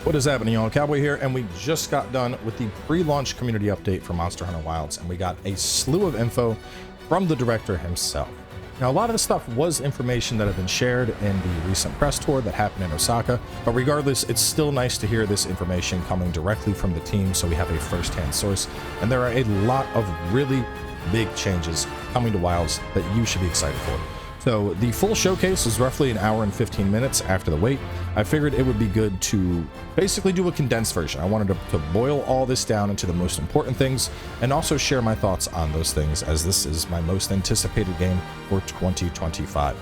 What is happening, y'all? Cowboy here, and we just got done with the pre-launch community update for Monster Hunter Wilds, and we got a slew of info from the director himself. Now, a lot of this stuff was information that had been shared in the recent press tour that happened in Osaka, but regardless, it's still nice to hear this information coming directly from the team, so we have a first-hand source, and there are a lot of really big changes coming to Wilds that you should be excited for. So the full showcase is roughly an hour and 15 minutes after the wait. I figured it would be good to basically do a condensed version. I wanted to boil all this down into the most important things and also share my thoughts on those things, as this is my most anticipated game for 2025.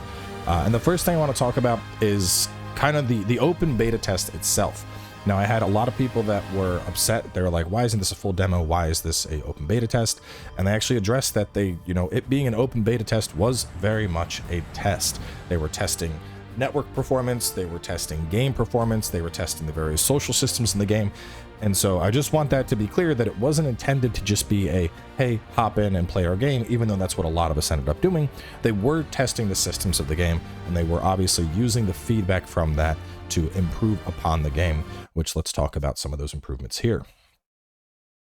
And the first thing I want to talk about is kind of the open beta test itself. Now, I had a lot of people that were upset. They were like, why isn't this a full demo? Why is this a open beta test? And they actually addressed that it being an open beta test was very much a test. They were testing network performance, they were testing game performance, they were testing the various social systems in the game. And so I just want that to be clear that it wasn't intended to just be a, hey, hop in and play our game, even though that's what a lot of us ended up doing. They were testing the systems of the game, and they were obviously using the feedback from that to improve upon the game, which let's talk about some of those improvements here.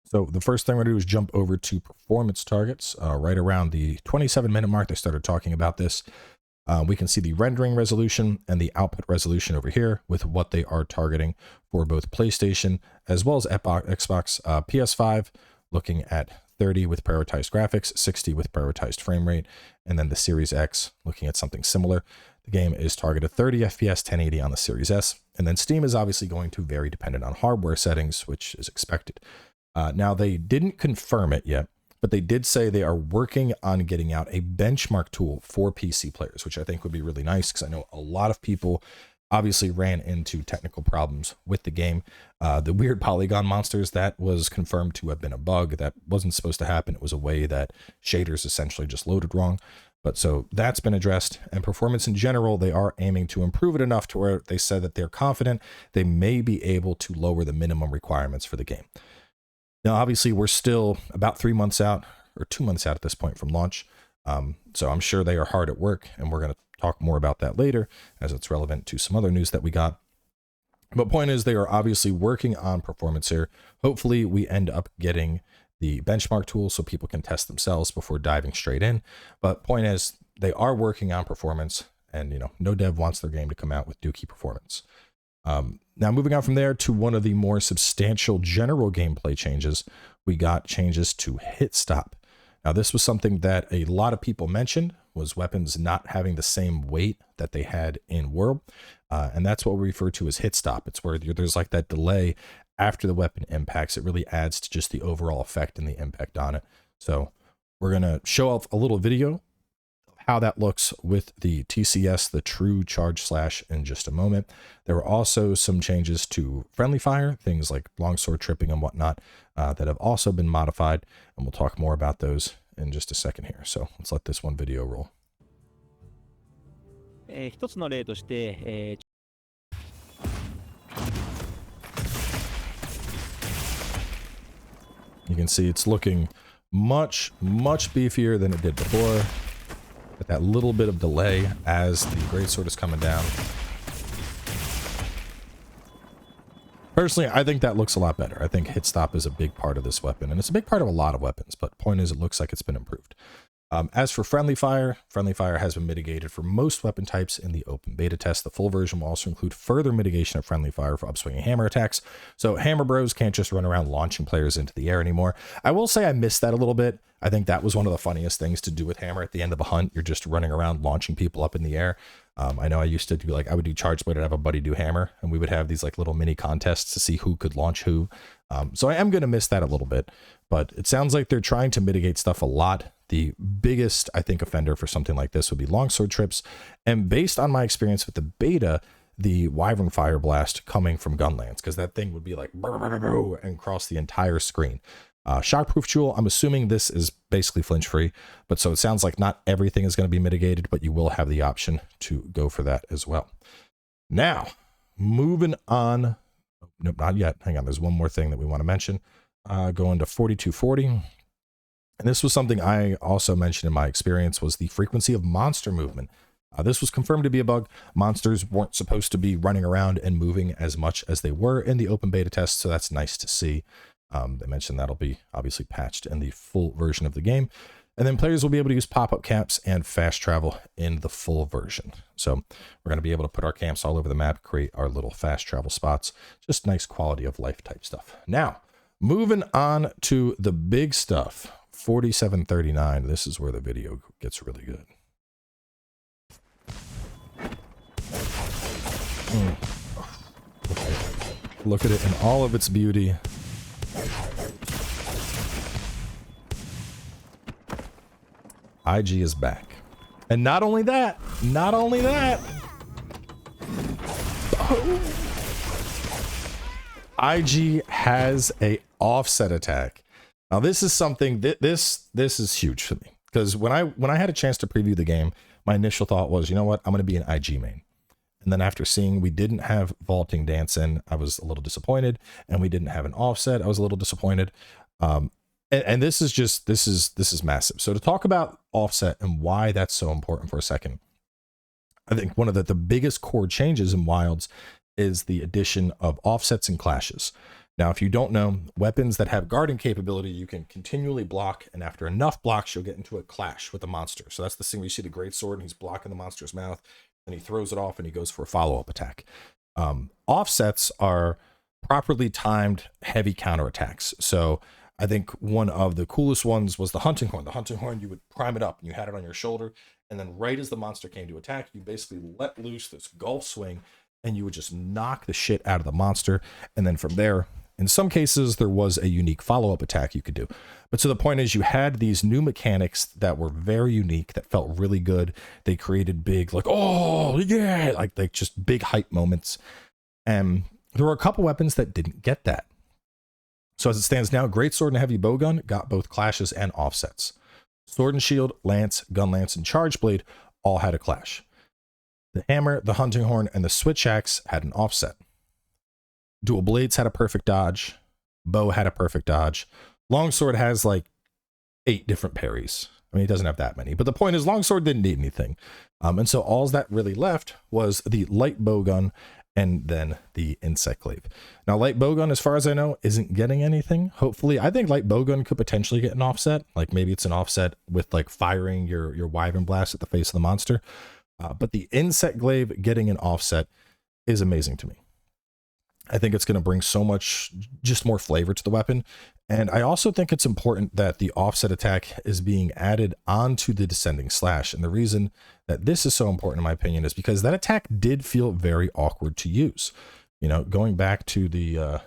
So the first thing we're going to do is jump over to performance targets. Right around the 27-minute mark, they started talking about this. We can see the rendering resolution and the output resolution over here with what they are targeting for both PlayStation as well as Xbox. PS5 looking at 30 with prioritized graphics, 60 with prioritized frame rate, and then the Series X looking at something similar. The game is targeted 30 FPS, 1080 on the Series S, and then Steam is obviously going to vary dependent on hardware settings, which is expected. Now, they didn't confirm it yet, but they did say they are working on getting out a benchmark tool for PC players, which I think would be really nice because I know a lot of people obviously ran into technical problems with the game. The weird polygon monsters, that was confirmed to have been a bug. That wasn't supposed to happen. It was a way that shaders essentially just loaded wrong. But so that's been addressed, and performance in general, they are aiming to improve it enough to where they said that they're confident they may be able to lower the minimum requirements for the game. Now, obviously, we're still about 3 months out, or 2 months out at this point from launch. So I'm sure they are hard at work, and we're going to talk more about that later as it's relevant to some other news that we got. But point is, they are obviously working on performance here. Hopefully, we end up getting the benchmark tool so people can test themselves before diving straight in. But point is, they are working on performance, and no dev wants their game to come out with dookie performance. Now, moving on from there to one of the more substantial general gameplay changes, we got changes to Hitstop. Now, this was something that a lot of people mentioned, was weapons not having the same weight that they had in World. And that's what we refer to as Hitstop. It's where there's like that delay after the weapon impacts. It really adds to just the overall effect and the impact on it. So we're going to show off a little video of how that looks with the TCS, the True Charge Slash, in just a moment. There were also some changes to friendly fire, things like longsword tripping and whatnot, that have also been modified, and we'll talk more about those in just a second here. So let's let this one video roll. 一つの例として、You can see it's looking much beefier than it did before, with that little bit of delay as the greatsword is coming down. Personally, I think that looks a lot better. I think Hitstop is a big part of this weapon, and it's a big part of a lot of weapons, but point is, it looks like it's been improved. As for friendly fire has been mitigated for most weapon types in the open beta test. The full version will also include further mitigation of friendly fire for upswinging hammer attacks. So hammer bros can't just run around launching players into the air anymore. I will say I missed that a little bit. I think that was one of the funniest things to do with hammer at the end of a hunt. You're just running around launching people up in the air. I know I used to do I would do charge blade and have a buddy do hammer, and we would have these like little mini contests to see who could launch who. So I am going to miss that a little bit, but it sounds like they're trying to mitigate stuff a lot. The biggest, I think, offender for something like this would be longsword trips. And based on my experience with the beta, the Wyvern Fire Blast coming from Gunlance, because that thing would be like and cross the entire screen. Shockproof Jewel, I'm assuming this is basically flinch free, but so it sounds like not everything is going to be mitigated, but you will have the option to go for that as well. Now, moving on. Nope, not yet. Hang on. There's one more thing that we want to mention. Going to 4240. And this was something I also mentioned in my experience, was the frequency of monster movement This was confirmed to be a bug. Monsters weren't supposed to be running around and moving as much as they were in the open beta test, so that's nice to see. They mentioned that'll be obviously patched in the full version of the game. And then players will be able to use pop-up camps and fast travel in the full version. So we're going to be able to put our camps all over the map, create our little fast travel spots. Just nice quality of life type stuff. Now, moving on to the big stuff. 4739. This is where the video gets really good. Look at it in all of its beauty. IG is back. And not only that, IG has a offset attack. Now this is something that this is huge for me, because when I had a chance to preview the game, my initial thought was, you know what, I'm going to be an IG main. And then after seeing we didn't have vaulting dance in, I was a little disappointed, and we didn't have an offset, I was a little disappointed. And this is massive. So to talk about offset and why that's so important for a second, I think one of the biggest core changes in Wilds is the addition of offsets and clashes. Now, if you don't know, weapons that have guarding capability, you can continually block, and after enough blocks, you'll get into a clash with the monster. So that's the thing where you see the great sword and he's blocking the monster's mouth, and he throws it off and he goes for a follow-up attack. Offsets are properly timed heavy counterattacks. So I think one of the coolest ones was the hunting horn. The hunting horn, you would prime it up and you had it on your shoulder, and then right as the monster came to attack, you basically let loose this golf swing and you would just knock the shit out of the monster. And then from there, in some cases, there was a unique follow-up attack you could do. But so the point is, you had these new mechanics that were very unique, that felt really good. They created big, like, oh yeah, like just big hype moments. And there were a couple weapons that didn't get that. So as it stands now, Greatsword and Heavy Bowgun got both clashes and offsets. Sword and Shield, Lance, Gun Lance, and Charge Blade all had a clash. The Hammer, the Hunting Horn, and the Switch Axe had an offset. Dual Blades had a perfect dodge. Bow had a perfect dodge. Longsword has like 8 different parries. I mean, he doesn't have that many, but the point is Longsword didn't need anything. And so all that really left was the Light Bowgun and then the Insect Glaive. Now, Light Bowgun, as far as I know, isn't getting anything. Hopefully, I think Light Bowgun could potentially get an offset. Like maybe it's an offset with like firing your Wyvern Blast at the face of the monster. But the Insect Glaive getting an offset is amazing to me. I think it's going to bring so much, just more flavor to the weapon. And I also think it's important that the offset attack is being added onto the Descending Slash. And the reason that this is so important, in my opinion, is because that attack did feel very awkward to use. You know, going back to the to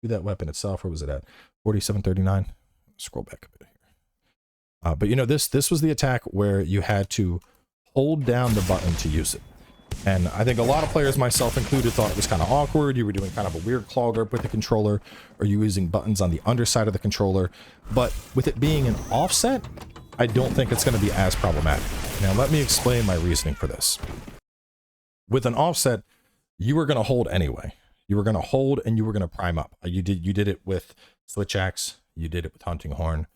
that weapon itself, where was it at? 4739. Scroll back a bit here. But you know, this was the attack where you had to hold down the button to use it. And I think a lot of players, myself included, thought it was kind of awkward. You were doing kind of a weird claw grip with the controller, or you were using buttons on the underside of the controller. But with it being an offset, I don't think it's going to be as problematic. Now, let me explain my reasoning for this. With an offset, you were going to hold anyway. You were going to hold and you were going to prime up. You did it with Switch Axe. You did it with Hunting Horn.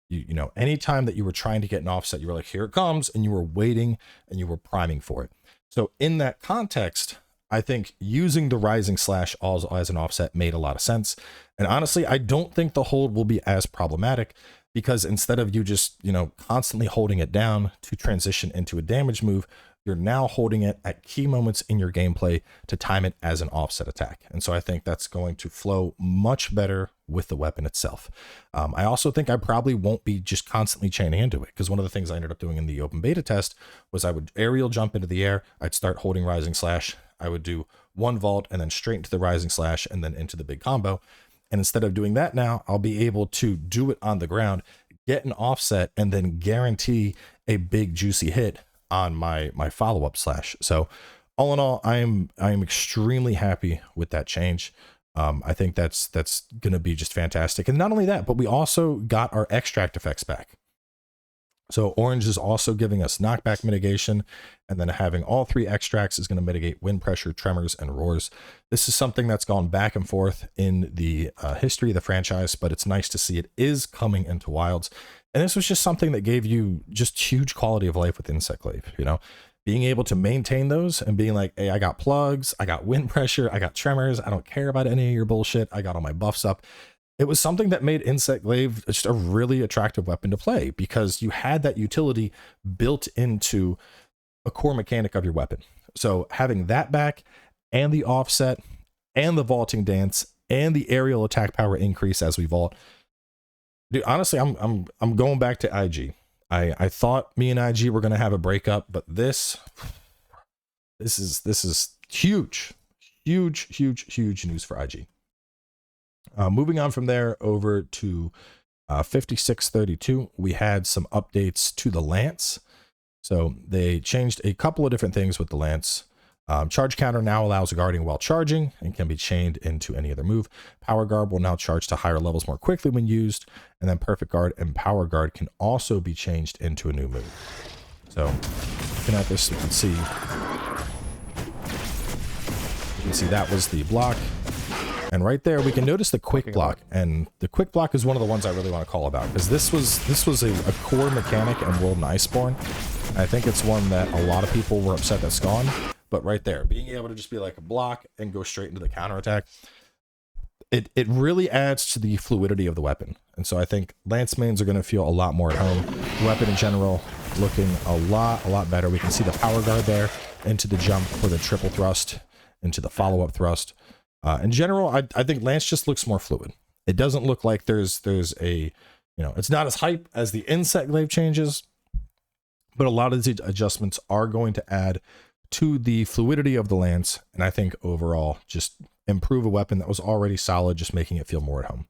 You know, anytime that you were trying to get an offset, you were like, here it comes, and you were waiting and you were priming for it. So in that context, I think using the Rising Slash as an offset made a lot of sense. And honestly, I don't think the hold will be as problematic, because instead of you just, you know, constantly holding it down to transition into a damage move, you're now holding it at key moments in your gameplay to time it as an offset attack. And so I think that's going to flow much better with the weapon itself. I also think I probably won't be just constantly chaining into it, because one of the things I ended up doing in the open beta test was I would aerial jump into the air, I'd start holding Rising Slash, I would do one vault and then straight into the Rising Slash and then into the big combo. And instead of doing that now, I'll be able to do it on the ground, get an offset, and then guarantee a big juicy hit on my follow-up slash. So all in all, I am extremely happy with that change. I think that's going to be just fantastic. And not only that, but we also got our extract effects back. So orange is also giving us knockback mitigation, and then having all 3 extracts is going to mitigate wind pressure, tremors, and roars. This is something that's gone back and forth in the history of the franchise, but it's nice to see it is coming into Wilds. And this was just something that gave you just huge quality of life with Insect Glaive. You know, being able to maintain those and being like, hey, I got plugs, I got wind pressure, I got tremors, I don't care about any of your bullshit, I got all my buffs up. It was something that made Insect Glaive just a really attractive weapon to play because you had that utility built into a core mechanic of your weapon. So having that back and the offset and the vaulting dance and the aerial attack power increase as we vault, dude, honestly, I'm going back to IG. I thought me and IG were gonna have a breakup, but this is huge news for IG. Moving on from there over to 5632, we had some updates to the lance. So they changed a couple of different things with the lance. Charge counter now allows guarding while charging and can be chained into any other move. Power guard will now charge to higher levels more quickly when used. And then perfect guard and power guard can also be changed into a new move. So looking at this, you can see that was the block. And right there, we can notice the quick block, and the quick block is one of the ones I really want to call about because this was a core mechanic in World and Iceborne. I think it's one that a lot of people were upset that's gone, but right there, being able to just be like a block and go straight into the counterattack, it really adds to the fluidity of the weapon. And so I think Lance mains are going to feel a lot more at home. The weapon in general looking a lot better. We can see the power guard there into the jump for the triple thrust, into the follow-up thrust. In general, I think Lance just looks more fluid. It doesn't look like there's a, it's not as hype as the Insect Glaive changes, but a lot of these adjustments are going to add to the fluidity of the lance, and I think overall just improve a weapon that was already solid, just making it feel more at home.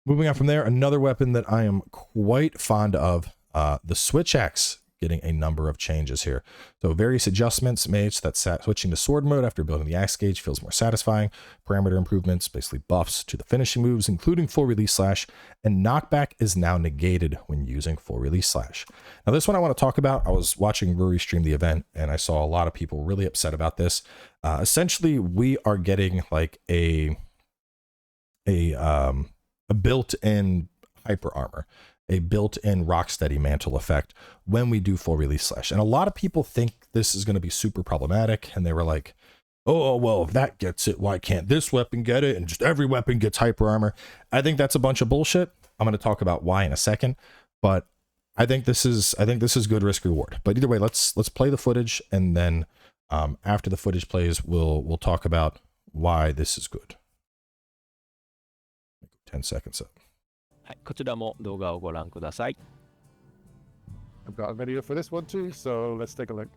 Moving on from there, another weapon that I am quite fond of, the Swaxe, getting a number of changes here. So various adjustments made so that switching to sword mode after building the axe gauge feels more satisfying. Parameter improvements, basically buffs to the finishing moves, including full release slash, and knockback is now negated when using full release slash. Now this one I want to talk about. I was watching Ruri stream the event and I saw a lot of people really upset about this. Essentially, we are getting like a built-in Hyperarmor, a built-in Rocksteady mantle effect when we do full release slash. And a lot of people think this is going to be super problematic. And they were like, oh, well, if that gets it, why can't this weapon get it? And just every weapon gets Hyperarmor. I think that's a bunch of bullshit. I'm going to talk about why in a second, but I think this is good risk reward. But either way, let's play the footage. And then after the footage plays, we'll talk about why this is good. 10 seconds up. はい、こちらも動画をご覧ください。I've got a video for this one too, so let's take a look.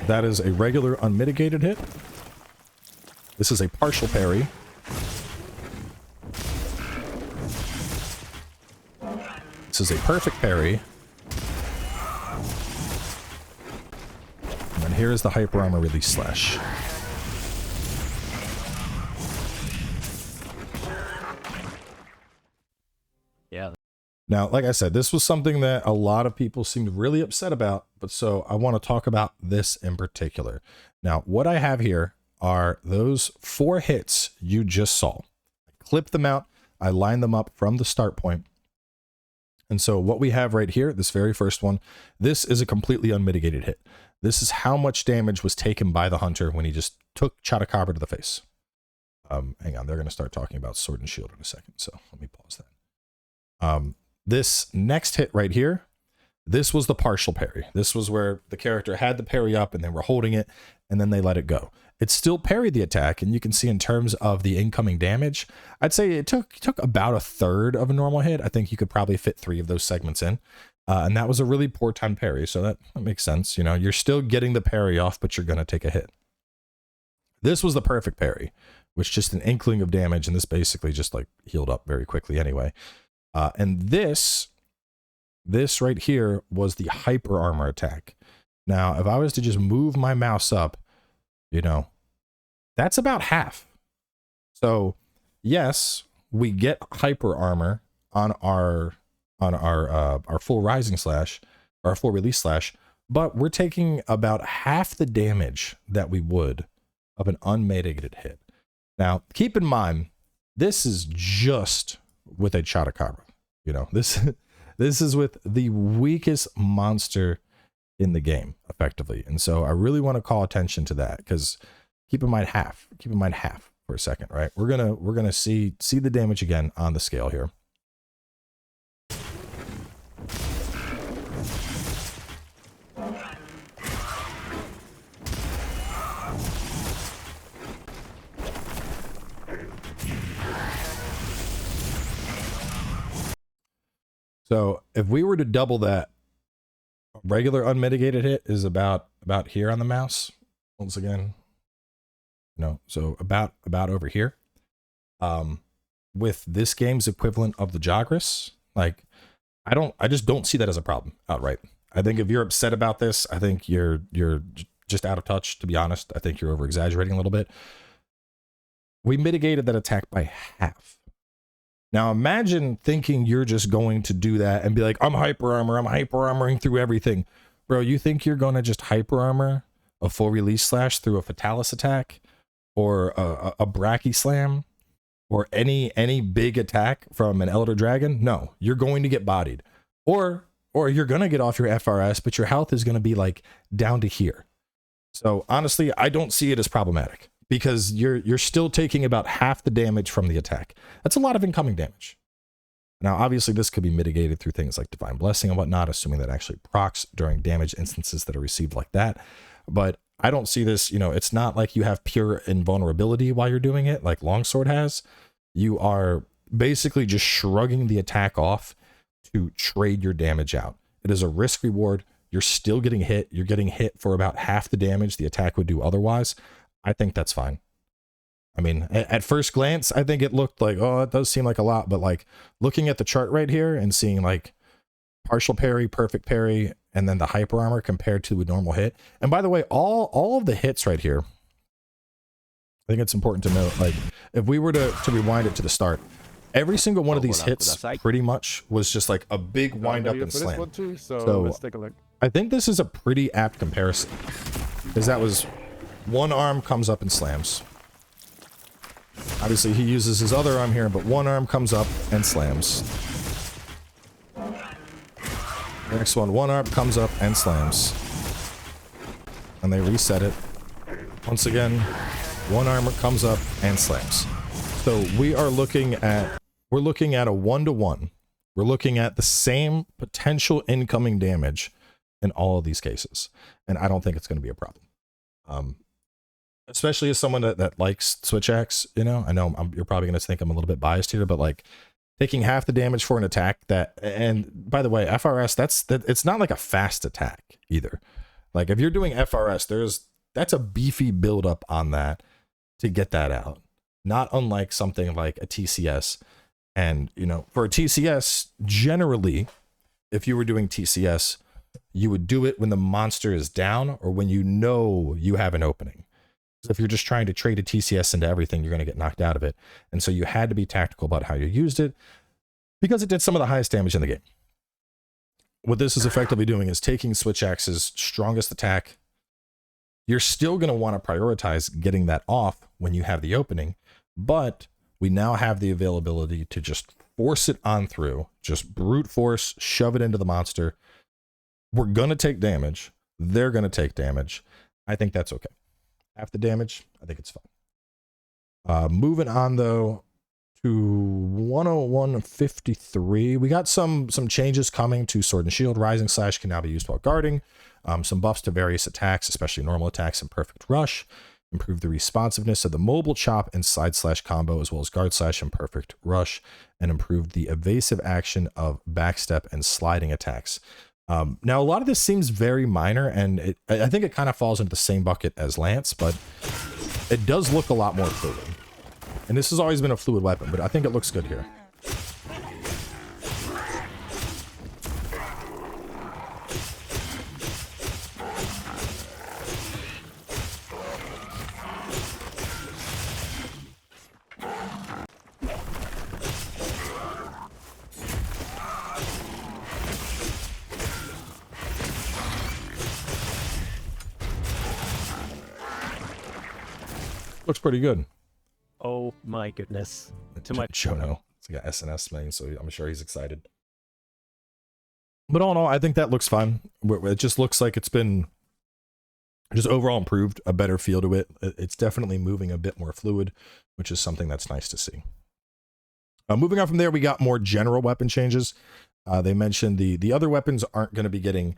That is a regular unmitigated hit. This is a partial parry. This is a perfect parry. And then here is the Hyperarmor release slash. Yeah. Now, like I said, this was something that a lot of people seemed really upset about, but so I want to talk about this in particular. Now, what I have here are those 4 hits you just saw. I clipped them out, I lined them up from the start point. And so what we have right here, this very first one, this is a completely unmitigated hit. This is how much damage was taken by the hunter when he just took Chotacabra to the face. Hang on, they're going to start talking about Sword and Shield in a second, so let me pause that. This next hit right here, this was the partial parry. This was where the character had the parry up and they were holding it and then they let it go. It still parried the attack, and you can see in terms of the incoming damage, I'd say it took about a third of a normal hit. I think you could probably fit 3 of those segments in. And that was a really poor time parry, so that makes sense. You know, you're still getting the parry off, but you're going to take a hit. This was the perfect parry, which just an inkling of damage, and this basically just like healed up very quickly anyway. And this right here was the Hyperarmor attack. Now, if I was to just move my mouse up, you know, that's about half. So yes, we get Hyperarmor on our full rising slash, our full release slash, but we're taking about half the damage that we would of an unmitigated hit. Now, keep in mind, this is just with a Chotacabra. You know, this This is with the weakest monster in the game, effectively. And so I really want to call attention to that, because keep in mind half for a second, right? We're gonna see the damage again on the scale here. So if we were to double that, a regular unmitigated hit is about here on the mouse. Once again, no, so about over here. With this game's equivalent of the Jagras, like I just don't see that as a problem outright. I think if you're upset about this, I think you're just out of touch, to be honest. I think you're over exaggerating a little bit. We mitigated that attack by half. Now imagine thinking you're just going to do that and be like, I'm hyper armoring through everything. Bro, you think you're going to just hyper armor a full release slash through a fatalis attack, or a brachy slam, or any big attack from an elder dragon? No, you're going to get bodied, or you're going to get off your FRS, but your health is going to be like down to here. So honestly, I don't see it as problematic, because you're still taking about half the damage from the attack. That's a lot of incoming damage. Now, obviously, this could be mitigated through things like Divine Blessing and whatnot, assuming that actually procs during damage instances that are received like that. But I don't see this, you know, it's not like you have pure invulnerability while you're doing it, like Longsword has. You are basically just shrugging the attack off to trade your damage out. It is a risk reward. You're still getting hit. You're getting hit for about half the damage the attack would do otherwise. I think that's fine. I mean, at first glance, I think it looked like, oh, it does seem like a lot, but like looking at the chart right here and seeing like partial parry, perfect parry, and then the hyper armor compared to a normal hit. And by the way, all of the hits right here, I think it's important to note, like if we were to rewind it to the start, every single one of these hits pretty much was just like a big wind up and slam. So let's take a look. I think this is a pretty apt comparison, because that was one arm comes up and slams. Obviously he uses his other arm here, but one arm comes up and slams. Next one arm comes up and slams. And they reset it. Once again, one arm comes up and slams. So we're looking at a 1-to-1. We're looking at the same potential incoming damage in all of these cases. And I don't think it's going to be a problem. Especially as someone that likes Switch Axe, you know, I know you're probably going to think I'm a little bit biased here, but like taking half the damage for an attack that, and by the way, FRS, it's not like a fast attack either. Like if you're doing FRS, that's a beefy buildup on that to get that out. Not unlike something like a TCS. And, you know, for a TCS, generally, if you were doing TCS, you would do it when the monster is down or when you know you have an opening. If you're just trying to trade a TCS into everything, you're going to get knocked out of it. And so you had to be tactical about how you used it, because it did some of the highest damage in the game. What this is effectively doing is taking Switch Axe's strongest attack. You're still going to want to prioritize getting that off when you have the opening, but we now have the availability to just force it on through, just brute force, shove it into the monster. We're going to take damage. They're going to take damage. I think that's okay. Half the damage, I think it's fine. Moving on though to 101.53, we got some changes coming to Sword and Shield. Rising Slash can now be used while guarding. Some buffs to various attacks, especially normal attacks and Perfect Rush. Improve the responsiveness of the mobile chop and side slash combo, as well as guard slash and Perfect Rush, and improved the evasive action of backstep and sliding attacks. Now, a lot of this seems very minor, and I think it kind of falls into the same bucket as Lance, but it does look a lot more fluid. And this has always been a fluid weapon, but I think it looks good here. Looks pretty good. Oh my goodness. To my Jono. It's like an SNS main, so I'm sure he's excited. But all in all, I think that looks fine. It just looks like it's been just overall improved, a better feel to it. It's definitely moving a bit more fluid, which is something that's nice to see. Moving on from there, we got more general weapon changes. They mentioned the other weapons aren't going to be getting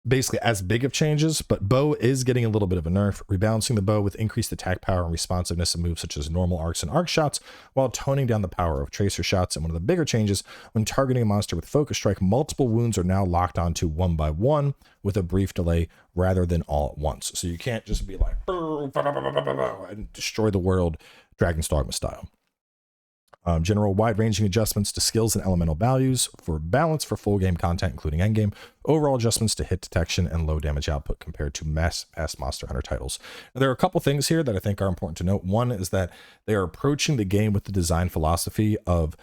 basically as big of changes, but bow is getting a little bit of a nerf, rebalancing the bow with increased attack power and responsiveness of moves such as normal arcs and arc shots, while toning down the power of tracer shots. And one of the bigger changes, when targeting a monster with focus strike, multiple wounds are now locked onto one by one with a brief delay rather than all at once. So you can't just be like and destroy the world Dragon's Dogma style. General wide-ranging adjustments to skills and elemental values for balance for full game content, including endgame. Overall adjustments to hit detection and low damage output compared to past Monster Hunter titles. Now, there are a couple things here that I think are important to note. One is that they are approaching the game with the design philosophy of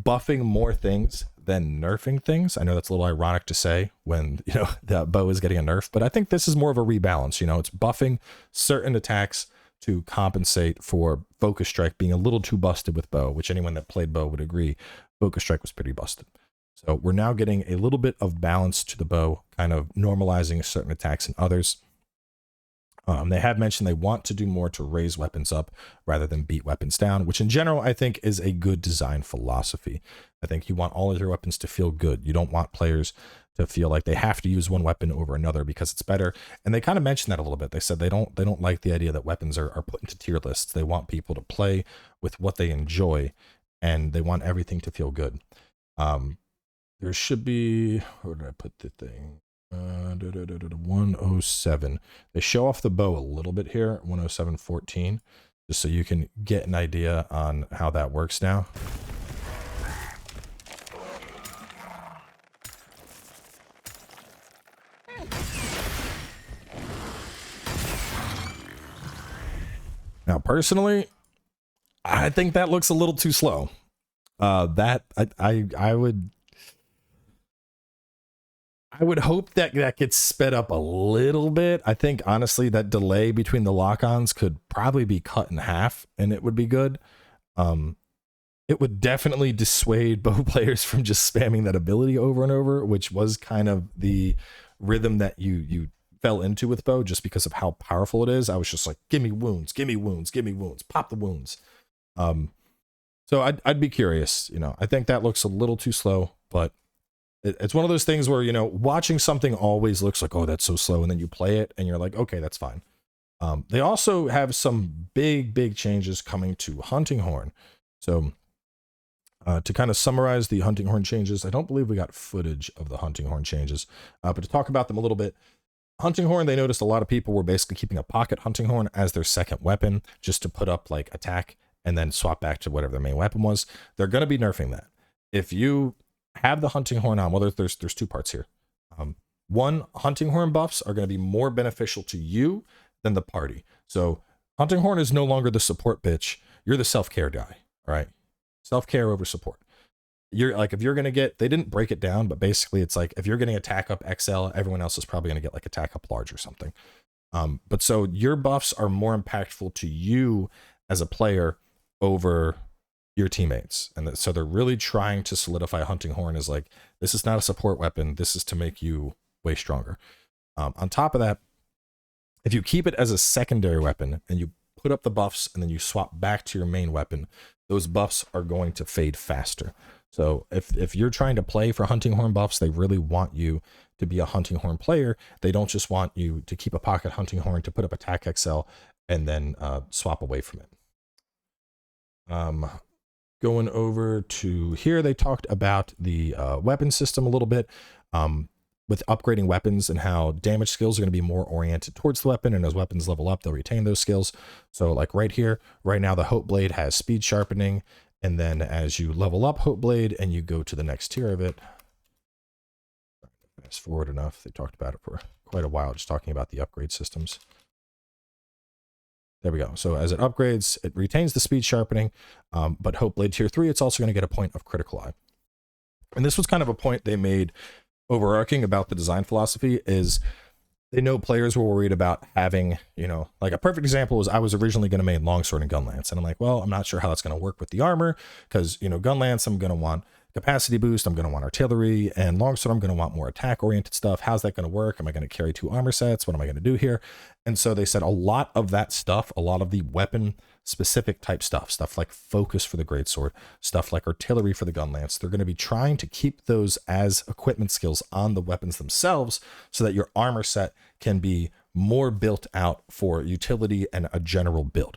buffing more things than nerfing things. I know that's a little ironic to say when, you know, the bow is getting a nerf, but I think this is more of a rebalance. You know, it's buffing certain attacks to compensate for focus strike being a little too busted with bow, which anyone that played bow would agree, focus strike was pretty busted. So we're now getting a little bit of balance to the bow, kind of normalizing certain attacks and others. They have mentioned they want to do more to raise weapons up rather than beat weapons down, which in general I think is a good design philosophy. I think you want all of your weapons to feel good. You don't want players to feel like they have to use one weapon over another because it's better. And they kind of mentioned that a little bit. They said they don't like the idea that weapons are put into tier lists. They want people to play with what they enjoy, and they want everything to feel good. There should be, where did I put the thing? 107. They show off the bow a little bit here, 107.14, just so you can get an idea on how that works now. Now, personally, I think that looks a little too slow. I would hope that gets sped up a little bit. I think, honestly, that delay between the lock-ons could probably be cut in half, and it would be good. It would definitely dissuade bow players from just spamming that ability over and over, which was kind of the rhythm that you fell into with bow just because of how powerful it is. I was just like, give me wounds, give me wounds, give me wounds, pop the wounds. So I'd be curious. You know, I think that looks a little too slow, but it's one of those things where, you know, watching something always looks like, oh, that's so slow. And then you play it and you're like, okay, that's fine. They also have some big changes coming to Hunting Horn. So to kind of summarize the Hunting Horn changes, I don't believe we got footage of the Hunting Horn changes, but to talk about them a little bit, Hunting Horn, they noticed a lot of people were basically keeping a pocket Hunting Horn as their second weapon just to put up like attack and then swap back to whatever their main weapon was. They're going to be nerfing that. If you have the Hunting Horn on, well, there's two parts here. One, Hunting Horn buffs are going to be more beneficial to you than the party. So Hunting Horn is no longer the support bitch. You're the self-care guy, all right? Self-care over support. You're like, if you're going to get, they didn't break it down, but basically it's like, if you're getting attack up XL, everyone else is probably going to get like attack up large or something. But so your buffs are more impactful to you as a player over your teammates. And so they're really trying to solidify Hunting Horn as like, this is not a support weapon. This is to make you way stronger. On top of that, if you keep it as a secondary weapon and you put up the buffs and then you swap back to your main weapon, those buffs are going to fade faster. So if you're trying to play for Hunting Horn buffs, they really want you to be a Hunting Horn player. They don't just want you to keep a pocket Hunting Horn to put up attack XL and then swap away from it. Going over to here, they talked about the weapon system a little bit with upgrading weapons and how damage skills are going to be more oriented towards the weapon, and as weapons level up, they'll retain those skills. So like right here, right now, the Hope Blade has speed sharpening, and then as you level up Hope Blade and you go to the next tier of it, fast forward enough, they talked about it for quite a while, just talking about the upgrade systems. There we go. So as it upgrades, it retains the speed sharpening, but Hope Blade tier 3, it's also going to get a point of critical eye. And this was kind of a point they made overarching about the design philosophy, is they know players were worried about having, you know, like a perfect example was I was originally going to make longsword and gunlance. And I'm like, well, I'm not sure how that's going to work with the armor because, you know, gunlance, I'm going to want capacity boost. I'm going to want artillery, and longsword, I'm going to want more attack oriented stuff. How's that going to work? Am I going to carry 2 armor sets? What am I going to do here? And so they said a lot of that stuff, a lot of the weapon specific type stuff like focus for the greatsword, stuff like artillery for the gun lance, they're going to be trying to keep those as equipment skills on the weapons themselves so that your armor set can be more built out for utility and a general build.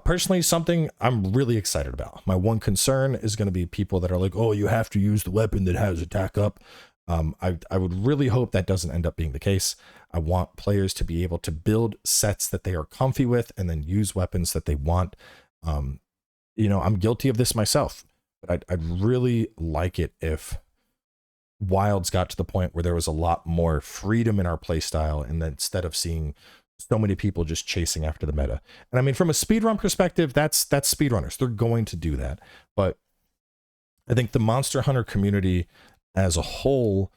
Personally, something I'm really excited about. My one concern is going to be people that are like, oh, you have to use the weapon that has attack up. I would really hope that doesn't end up being the case. I want players to be able to build sets that they are comfy with and then use weapons that they want. You know, I'm guilty of this myself, but I'd really like it if Wilds got to the point where there was a lot more freedom in our playstyle, and then instead of seeing so many people just chasing after the meta. And I mean, from a speedrun perspective, that's speedrunners. They're going to do that. But I think the Monster Hunter community as a whole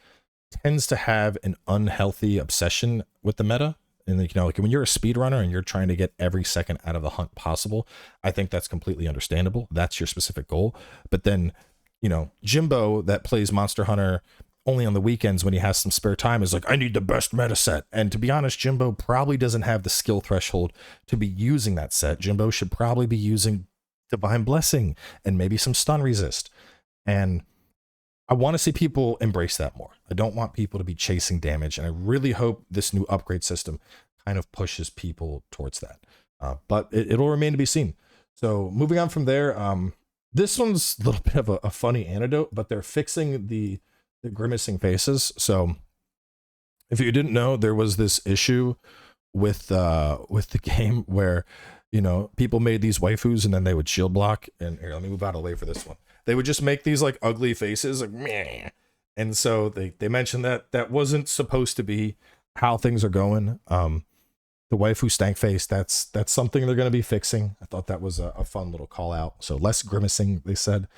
tends to have an unhealthy obsession with the meta. And you know, like when you're a speedrunner and you're trying to get every second out of the hunt possible, I think that's completely understandable. That's your specific goal. But then, you know, Jimbo that plays Monster Hunter only on the weekends when he has some spare time is like, I need the best meta set. And to be honest, Jimbo probably doesn't have the skill threshold to be using that set. Jimbo should probably be using Divine Blessing and maybe some stun resist. And I want to see people embrace that more. I don't want people to be chasing damage. And I really hope this new upgrade system kind of pushes people towards that. But it'll remain to be seen. So moving on from there, this one's a little bit of a funny anecdote, but they're fixing the grimacing faces. So if you didn't know, there was this issue with the game where, you know, people made these waifus and then they would shield block. And here, let me move out of the way for this one. They would just make these like ugly faces, like meh. And so they mentioned that that wasn't supposed to be how things are going. The waifu stank face, that's something they're going to be fixing. I thought that was a fun little call out. So less grimacing, they said.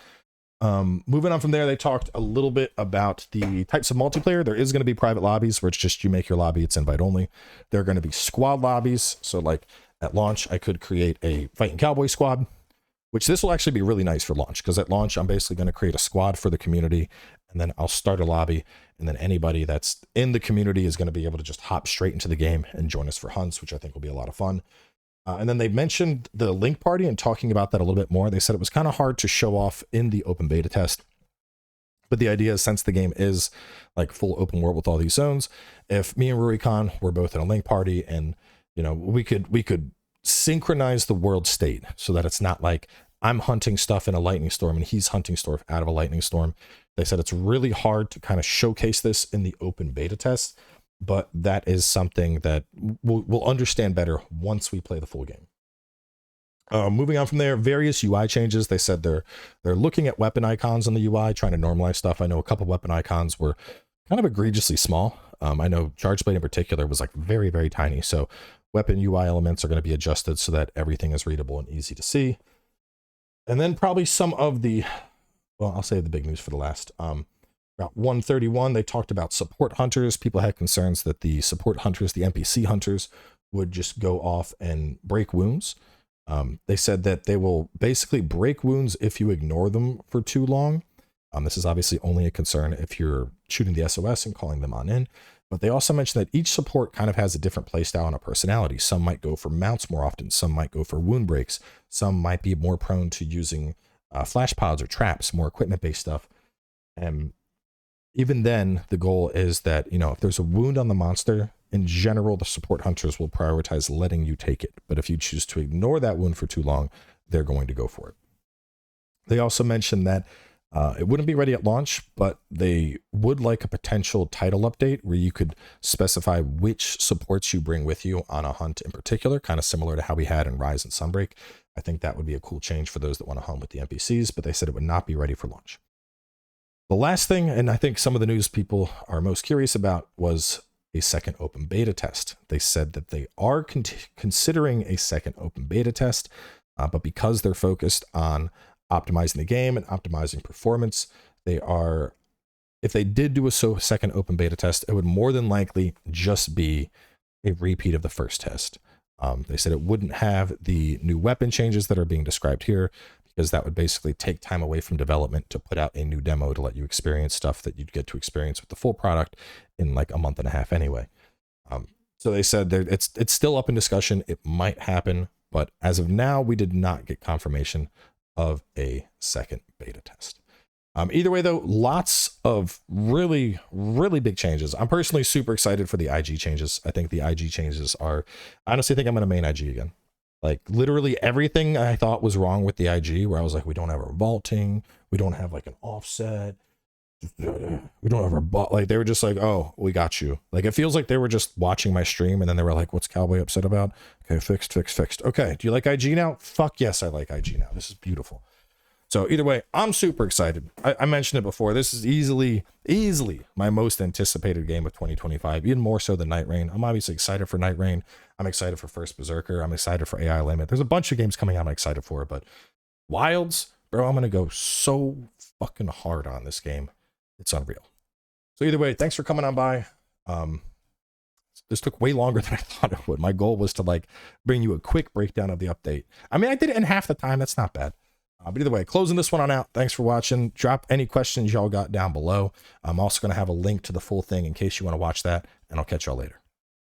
Moving on from there, they talked a little bit about the types of multiplayer. There is going to be private lobbies where it's just you make your lobby, it's invite only. There are going to be squad lobbies. So like at launch, I could create a fighting cowboy squad, which this will actually be really nice for launch, because at launch, I'm basically going to create a squad for the community, and then I'll start a lobby, and then anybody that's in the community is going to be able to just hop straight into the game and join us for hunts, which I think will be a lot of fun. And then they mentioned the link party and talking about that a little bit more. They said it was kind of hard to show off in the open beta test. But the idea is, since the game is like full open world with all these zones, if me and Rurikhan were both in a link party and, you know, we could synchronize the world state so that it's not like I'm hunting stuff in a lightning storm and he's hunting stuff out of a lightning storm. They said it's really hard to kind of showcase this in the open beta test, but that is something that we'll understand better once we play the full game. Moving on from there, various UI changes. They said they're looking at weapon icons on the UI, trying to normalize stuff. I know a couple weapon icons were kind of egregiously small. I know Charge Blade in particular was like very, very tiny. So weapon UI elements are going to be adjusted so that everything is readable and easy to see. And then probably some of the, well, I'll save the big news for the last. About 131, they talked about support hunters. People had concerns that the support hunters, the NPC hunters, would just go off and break wounds. They said that they will basically break wounds if you ignore them for too long. This is obviously only a concern if you're shooting the SOS and calling them on in. But they also mentioned that each support kind of has a different playstyle and a personality. Some might go for mounts more often. Some might go for wound breaks. Some might be more prone to using flash pods or traps, more equipment-based stuff. And even then, the goal is that, you know, if there's a wound on the monster, in general, the support hunters will prioritize letting you take it. But if you choose to ignore that wound for too long, they're going to go for it. They also mentioned that it wouldn't be ready at launch, but they would like a potential title update where you could specify which supports you bring with you on a hunt in particular, kind of similar to how we had in Rise and Sunbreak. I think that would be a cool change for those that want to hunt with the NPCs, but they said it would not be ready for launch. The last thing, and I think some of the news people are most curious about, was a second open beta test. They said that they are considering a second open beta test, but because they're focused on optimizing the game and optimizing performance, they are, if they did do a second open beta test, it would more than likely just be a repeat of the first test. They said it wouldn't have the new weapon changes that are being described here, because that would basically take time away from development to put out a new demo to let you experience stuff that you'd get to experience with the full product in like a month and a half anyway. So they said that it's still up in discussion. It might happen, but as of now, we did not get confirmation of a second beta test. Either way, though, lots of really, really big changes. I'm personally super excited for the IG changes. I think the IG changes are, I honestly think I'm going to main IG again. Like literally everything I thought was wrong with the IG, where I was like, we don't have our vaulting, we don't have like an offset, we don't have our bot. Like they were just like, oh, we got you. Like it feels like they were just watching my stream and then they were like, what's Cowboy upset about? Okay, fixed. Okay, do you like IG now? Fuck yes, I like IG now. This is beautiful. So either way, I'm super excited. I mentioned it before. This is easily my most anticipated game of 2025, even more so than Night Rain. I'm obviously excited for Night Rain. I'm excited for First Berserker. I'm excited for AI Limit. There's a bunch of games coming out I'm excited for, but Wilds, bro, I'm going to go so fucking hard on this game. It's unreal. So either way, thanks for coming on by. This took way longer than I thought it would. My goal was to like bring you a quick breakdown of the update. I mean, I did it in half the time. That's not bad. But either way, closing this one on out. Thanks for watching. Drop any questions y'all got down below. I'm also going to have a link to the full thing in case you want to watch that, and I'll catch y'all later.